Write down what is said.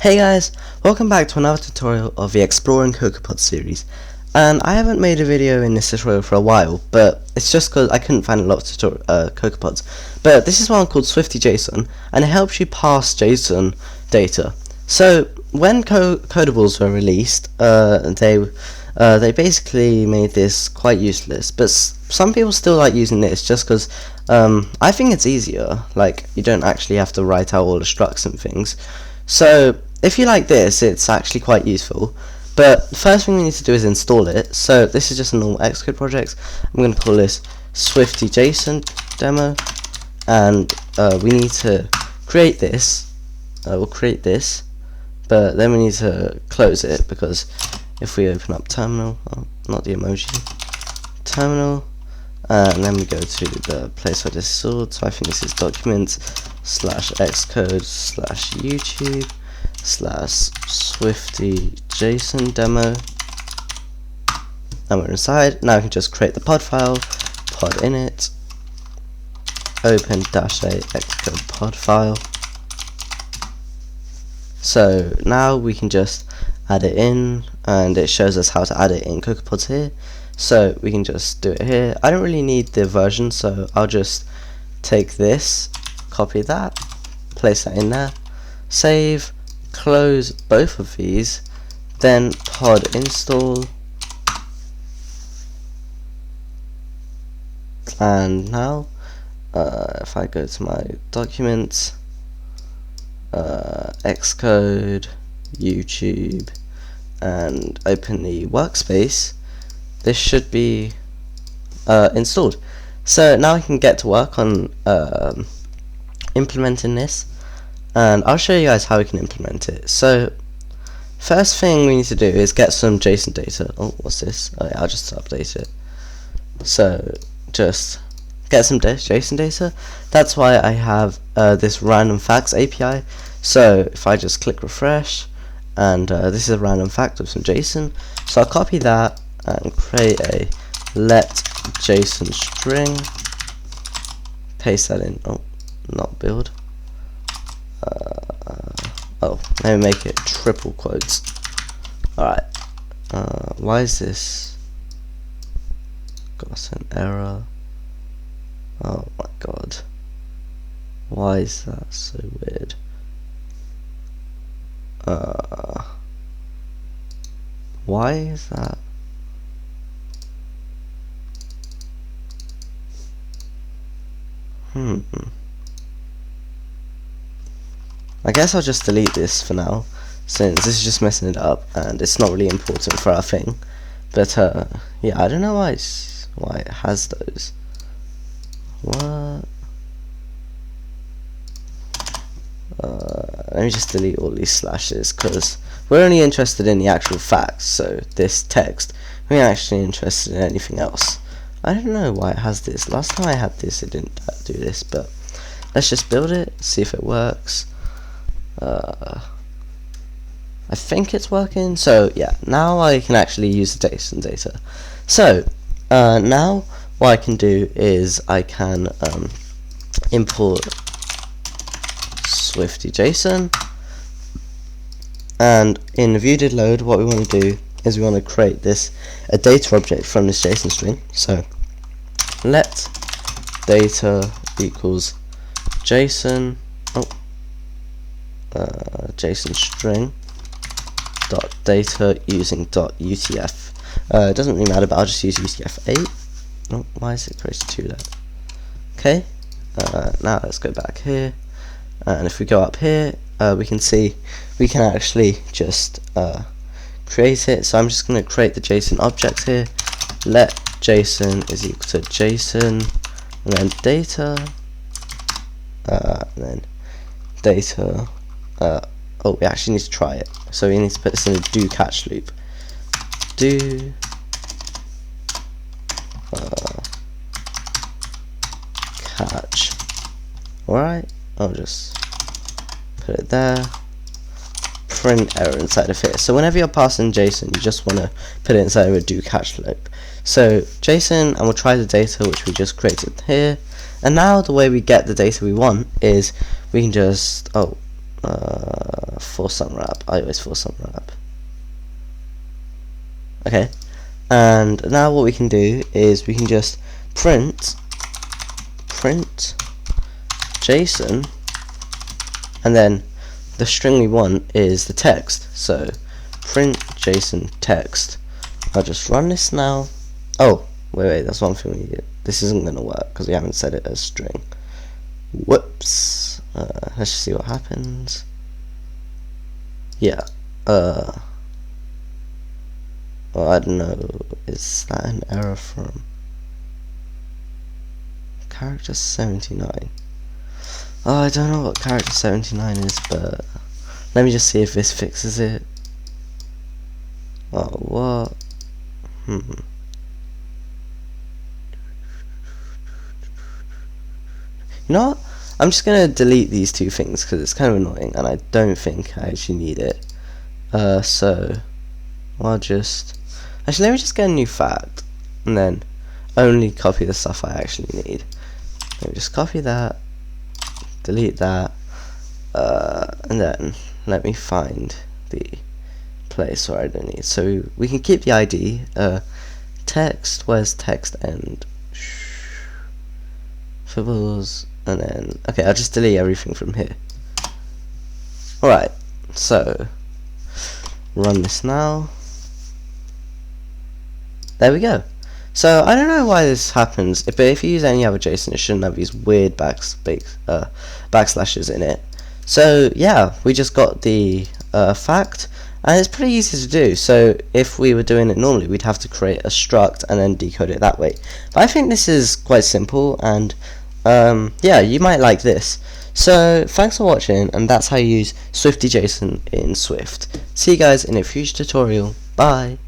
Hey guys, welcome back to another tutorial of the Exploring Cocoapods series. And I haven't made a video in this tutorial for a while, but it's just because I couldn't find a lot of Cocoapods. But this is one called Swifty JSON, and it helps you parse JSON data. So when codables were released, they basically made this quite useless, but some people still like using this just because I think it's easier. Like, you don't actually have to write out all the structs and things. So if you like this, it's actually quite useful. But the first thing we need to do is install it. So this is just a normal Xcode project. I'm going to call this Swifty JSON demo, and we need to create this. We'll create this, but then we need to close it, because if we open up terminal, not the emoji, terminal, and then we go to the place where this is stored. So I think this is documents/xcode/YouTube/Swifty JSON demo, and we're inside. Now we can just create the pod file, pod init, open -a xcode pod file. So now we can just add it in, and it shows us how to add it in Cocoapods here. So we can just do it here. I don't really need the version, so I'll just take this, copy that, place that in there, save, close both of these, then pod install, and now if I go to my documents, Xcode, YouTube, and open the workspace, this should be installed. So now I can get to work on implementing this, and I'll show you guys how we can implement it. So first thing we need to do is get some JSON data. Oh, what's this? Oh yeah, I'll just update it. So just get some JSON data. That's why I have this random facts API. So if I just click refresh, and this is a random fact of some JSON, so I'll copy that and create a let JSON string, paste that in. Oh, not build. Oh, let me make it triple quotes. Alright, why is this got an error? Oh my god, why is that so weird? Why is that? I guess I'll just delete this for now, since this is just messing it up and it's not really important for our thing. But yeah, I don't know why it has those. What? Let me just delete all these slashes, because we're only interested in the actual facts, so this text. We're not actually interested in anything else. I don't know why it has this. Last time I had this, it didn't do this, but let's just build it, see if it works. I think it's working. So yeah, now I can actually use the JSON data. So now what I can do is I can import Swifty JSON, and in the view.did_load, what we want to do is we want to create a data object from this JSON string. So let data equals JSON JSON string dot data using dot UTF. It doesn't really matter, but I'll just use UTF-8. Oh, why is it created to that? Okay, now let's go back here, and if we go up here, we can see we can actually just create it. So I'm just going to create the JSON object here. Let JSON is equal to JSON, and then data, and then data. Oh, we actually need to try it. So we need to put this in a do catch loop. Do catch. Alright, I'll just put it there. Print error inside of here. So whenever you're passing JSON, you just want to put it inside of a do catch loop. So JSON, and we'll try the data which we just created here. And now the way we get the data we want is we can just force unwrap. I always force unwrap. Okay, and now what we can do is we can just print JSON, and then the string we want is the text. So print JSON text. I'll just run this now. Oh, wait, that's one thing we need. This isn't gonna work because we haven't set it as string. Whoops. Let's just see what happens. Yeah. Well, I don't know. Is that an error from character 79? Oh, I don't know what character 79 is, but let me just see if this fixes it. Oh, what? You know what? I'm just gonna delete these two things because it's kind of annoying and I don't think I actually need it. So I'll just actually let me just get a new fact and then only copy the stuff I actually need. Let me just copy that, delete that, and then let me find the place where I don't need. So we can keep the ID. Text. Where's text end? Fibbles. And then, okay, I'll just delete everything from here. Alright, so run this now. There we go. So I don't know why this happens, but if you use any other JSON, it shouldn't have these weird backslashes in it. So yeah, we just got the fact, and it's pretty easy to do. So if we were doing it normally, we'd have to create a struct and then decode it that way. But I think this is quite simple, and yeah, you might like this. So thanks for watching, and that's how you use Swifty JSON in Swift. See you guys in a future tutorial. Bye.